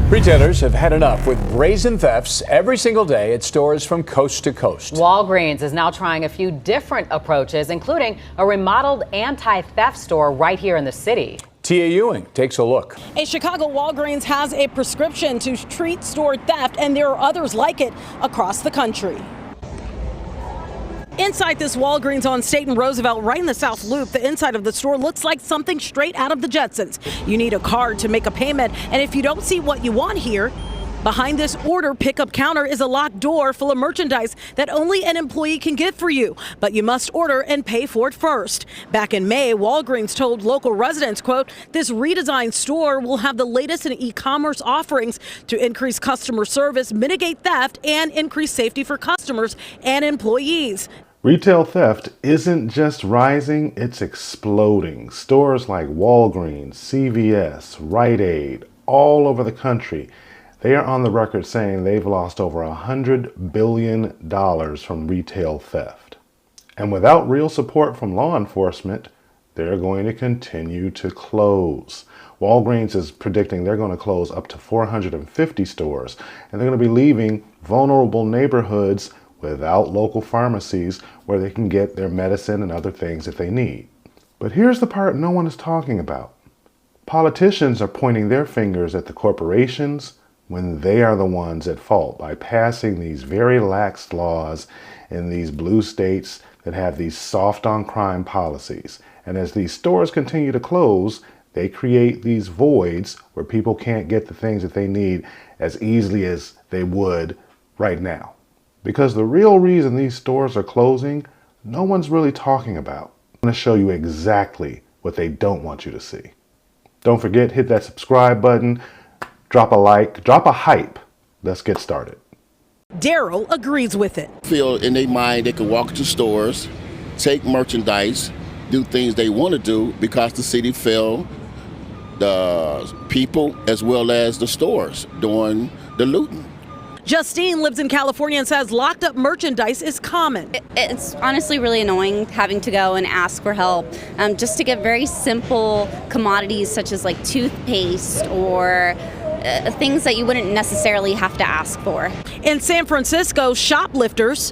Retailers have had enough with brazen thefts every single day at stores from coast to coast. Walgreens is now trying a few different approaches, including a remodeled anti-theft store right here in the city. Tia Ewing takes a look. A Chicago Walgreens has a prescription to treat store theft, and there are others like it across the country. Inside this Walgreens on State and Roosevelt, right in the South Loop, the inside of the store looks like something straight out of the Jetsons. You need a card to make a payment, and if you don't see what you want here, behind this order pickup counter is a locked door full of merchandise that only an employee can get for you, but you must order and pay for it first. Back in May, Walgreens told local residents, quote, this redesigned store will have the latest in e-commerce offerings to increase customer service, mitigate theft, and increase safety for customers and employees. Retail theft isn't just rising, it's exploding. Stores like Walgreens, CVS, Rite Aid, all over the country, they are on the record saying they've lost over $100 billion from retail theft. And without real support from law enforcement, they're going to continue to close. Walgreens is predicting they're going to close up to 450 stores, and they're going to be leaving vulnerable neighborhoods without local pharmacies where they can get their medicine and other things that they need. But here's the part no one is talking about. Politicians are pointing their fingers at the corporations when they are the ones at fault by passing these very lax laws in these blue states that have these soft on crime policies. And as these stores continue to close, they create these voids where people can't get the things that they need as easily as they would right now. Because the real reason these stores are closing, no one's really talking about. I'm going to show you exactly what they don't want you to see. Don't forget, hit that subscribe button, drop a like, drop a hype. Let's get started. Daryl agrees with it. Feel in their mind they can walk into stores, take merchandise, do things they want to do because the city failed the people as well as the stores doing the looting. Justine lives in California and says locked up merchandise is common. It's honestly really annoying having to go and ask for help just to get very simple commodities such as like toothpaste or things that you wouldn't necessarily have to ask for. In San Francisco, shoplifters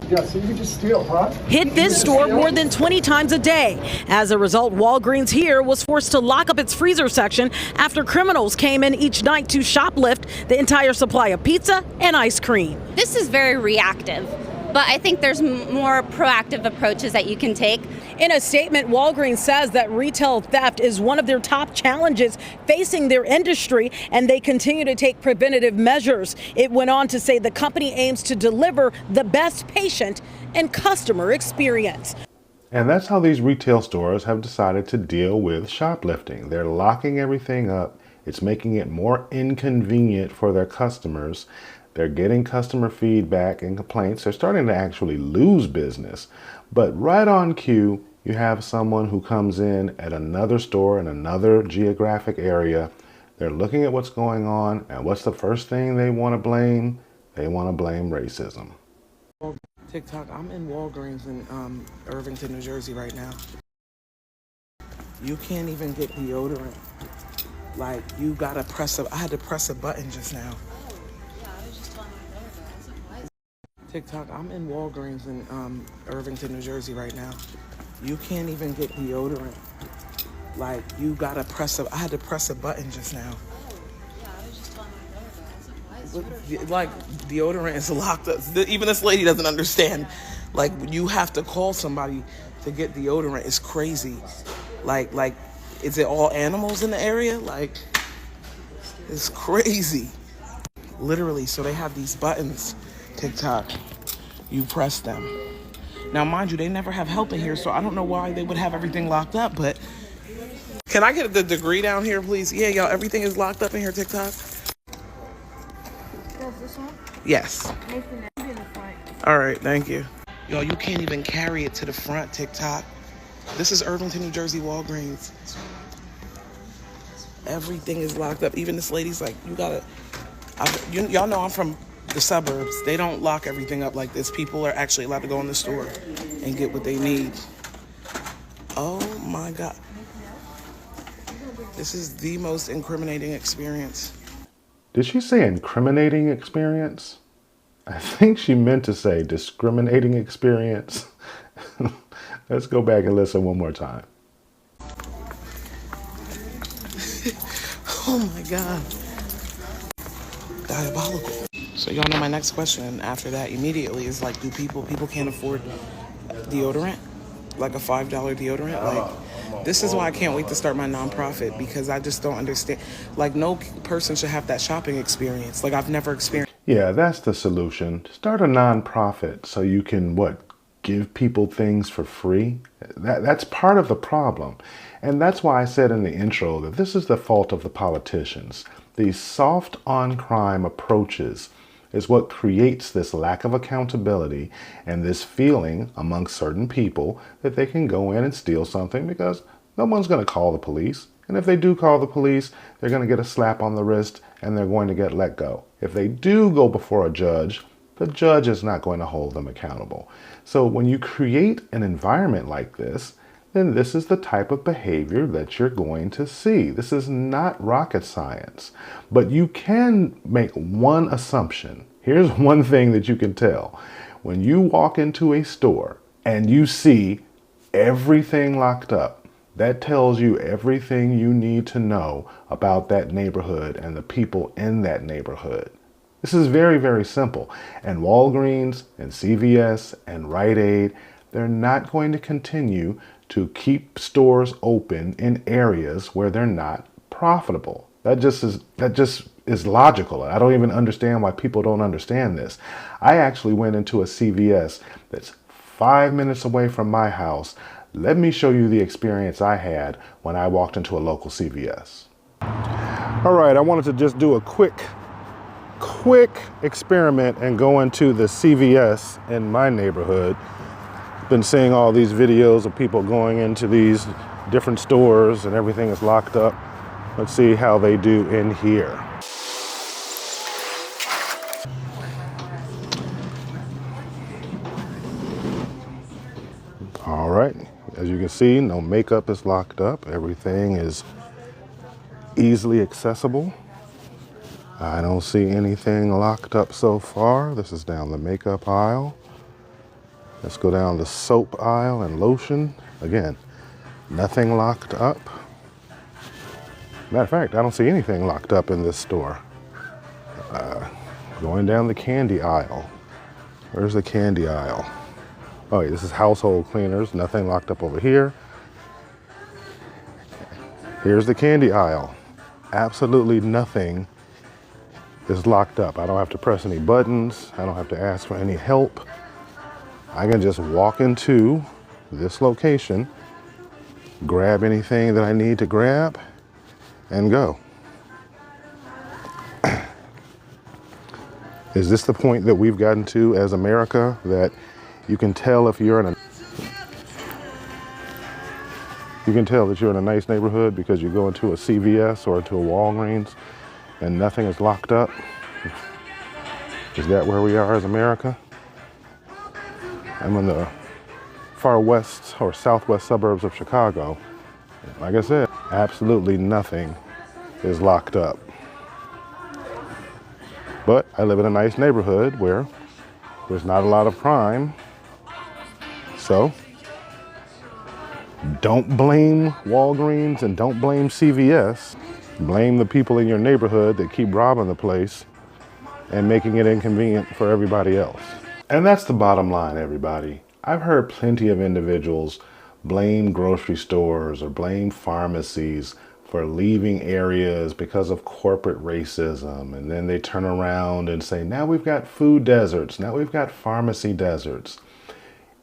hit this store more than 20 times a day. As a result, Walgreens here was forced to lock up its freezer section after criminals came in each night to shoplift the entire supply of pizza and ice cream. This is very reactive, but I think there's more proactive approaches that you can take. In a statement, Walgreens says that retail theft is one of their top challenges facing their industry, and they continue to take preventative measures. It went on to say the company aims to deliver the best patient and customer experience. And that's how these retail stores have decided to deal with shoplifting. They're locking everything up. It's making it more inconvenient for their customers. They're getting customer feedback and complaints. They're starting to actually lose business. But right on cue, you have someone who comes in at another store in another geographic area. They're looking at what's going on, and what's the first thing they want to blame? They want to blame racism. TikTok, I'm in Walgreens in Irvington, New Jersey right now. You can't even get deodorant. Like, you gotta I had to press a button just now. TikTok, I'm in Walgreens in Irvington, New Jersey right now. You can't even get deodorant. Like, you gotta I had to press a button just now. Like, deodorant is locked up. Even this lady doesn't understand. Like, you have to call somebody to get deodorant. It's crazy. Like, is it all animals in the area? Like, it's crazy. Literally, so they have these buttons. TikTok, you press them. Now, mind you, they never have help in here, so I don't know why they would have everything locked up, but can I get the degree down here, please? Yeah, y'all, everything is locked up in here, TikTok. This one? Yes. All right, thank you. Y'all, you can't even carry it to the front, TikTok. This is Irvington, New Jersey Walgreens. Everything is locked up. Even this lady's like, y'all know I'm from the suburbs. They don't lock everything up like this. People are actually allowed to go in the store and get what they need. Oh my God. This is the most incriminating experience. Did she say incriminating experience? I think she meant to say discriminating experience. Let's go back and listen one more time. Oh my God. Diabolical. So y'all know my next question after that immediately is like, do people can't afford deodorant? Like a $5 deodorant? Like, this is why I can't wait to start my nonprofit, because I just don't understand. Like, no person should have that shopping experience. Like, I've never experienced. Yeah, that's the solution. Start a nonprofit so you can, give people things for free? That's part of the problem. And that's why I said in the intro that this is the fault of the politicians. These soft on crime approaches is what creates this lack of accountability and this feeling among certain people that they can go in and steal something because no one's going to call the police. And if they do call the police, they're going to get a slap on the wrist and they're going to get let go. If they do go before a judge, the judge is not going to hold them accountable. So when you create an environment like this, then this is the type of behavior that you're going to see. This is not rocket science, but you can make one assumption. Here's one thing that you can tell. When you walk into a store and you see everything locked up, that tells you everything you need to know about that neighborhood and the people in that neighborhood. This is very, very simple. And Walgreens and CVS and Rite Aid, they're not going to continue to keep stores open in areas where they're not profitable. That just is logical. I don't even understand why people don't understand this. I actually went into a CVS that's 5 minutes away from my house. Let me show you the experience I had when I walked into a local CVS. All right, I wanted to just do a quick experiment and go into the CVS in my neighborhood. Been seeing all these videos of people going into these different stores and everything is locked up. Let's see how they do in here. All right, as you can see, no makeup is locked up. Everything is easily accessible. I don't see anything locked up so far. This is down the makeup aisle. Let's go down the soap aisle and lotion. Again, nothing locked up. Matter of fact, I don't see anything locked up in this store. Going down the candy aisle. Where's the candy aisle? Oh, yeah, this is household cleaners. Nothing locked up over here. Here's the candy aisle. Absolutely nothing is locked up. I don't have to press any buttons. I don't have to ask for any help. I can just walk into this location, grab anything that I need to grab, and go. Is this the point that we've gotten to as America, that you can tell if you're in a nice neighborhood because you go into a CVS or into a Walgreens and nothing is locked up? Is that where we are as America? I'm in the far west or southwest suburbs of Chicago. Like I said, absolutely nothing is locked up. But I live in a nice neighborhood where there's not a lot of crime. So don't blame Walgreens and don't blame CVS. Blame the people in your neighborhood that keep robbing the place and making it inconvenient for everybody else. And that's the bottom line, everybody. I've heard plenty of individuals blame grocery stores or blame pharmacies for leaving areas because of corporate racism. And then they turn around and say, now we've got food deserts, now we've got pharmacy deserts.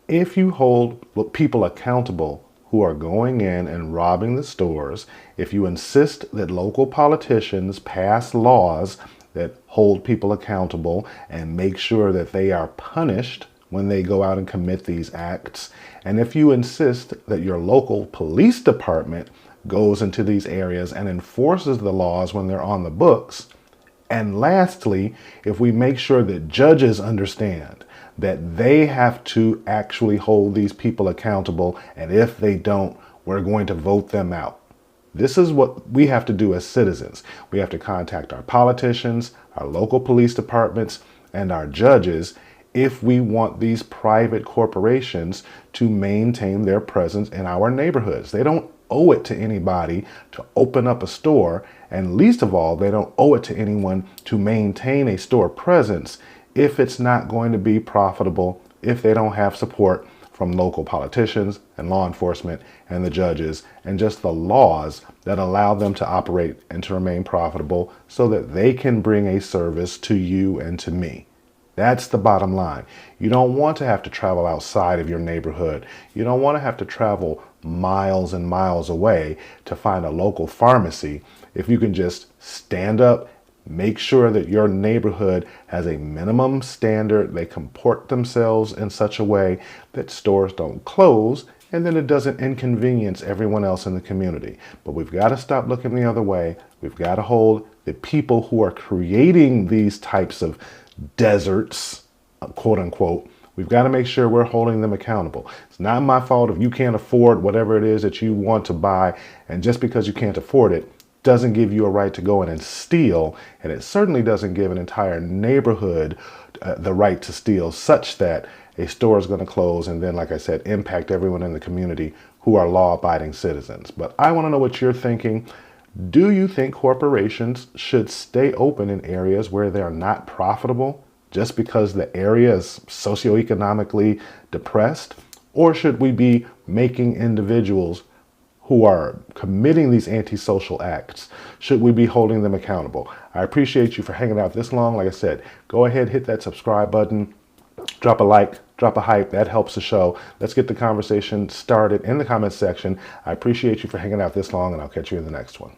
If you hold people accountable who are going in and robbing the stores, if you insist that local politicians pass laws that hold people accountable and make sure that they are punished when they go out and commit these acts, and if you insist that your local police department goes into these areas and enforces the laws when they're on the books, and lastly, if we make sure that judges understand that they have to actually hold these people accountable, and if they don't, we're going to vote them out. This is what we have to do as citizens. We have to contact our politicians, our local police departments, and our judges if we want these private corporations to maintain their presence in our neighborhoods. They don't owe it to anybody to open up a store, and least of all, they don't owe it to anyone to maintain a store presence if it's not going to be profitable, if they don't have support from local politicians and law enforcement and the judges and just the laws that allow them to operate and to remain profitable so that they can bring a service to you and to me. That's the bottom line. You don't want to have to travel outside of your neighborhood. You don't want to have to travel miles and miles away to find a local pharmacy if you can just stand up, make sure that your neighborhood has a minimum standard, they comport themselves in such a way that stores don't close, and then it doesn't inconvenience everyone else in the community. But we've got to stop looking the other way. We've got to hold the people who are creating these types of deserts, quote unquote, we've got to make sure we're holding them accountable. It's not my fault if you can't afford whatever it is that you want to buy, and just because you can't afford it doesn't give you a right to go in and steal, and it certainly doesn't give an entire neighborhood the right to steal, such that a store is going to close and then, like I said, impact everyone in the community who are law-abiding citizens. But I want to know what you're thinking. Do you think corporations should stay open in areas where they're not profitable just because the area is socioeconomically depressed? Or should we be making individuals who are committing these antisocial acts, should we be holding them accountable? I appreciate you for hanging out this long. Like I said, go ahead, hit that subscribe button, drop a like, drop a hype. That helps the show. Let's get the conversation started in the comments section. I appreciate you for hanging out this long, and I'll catch you in the next one.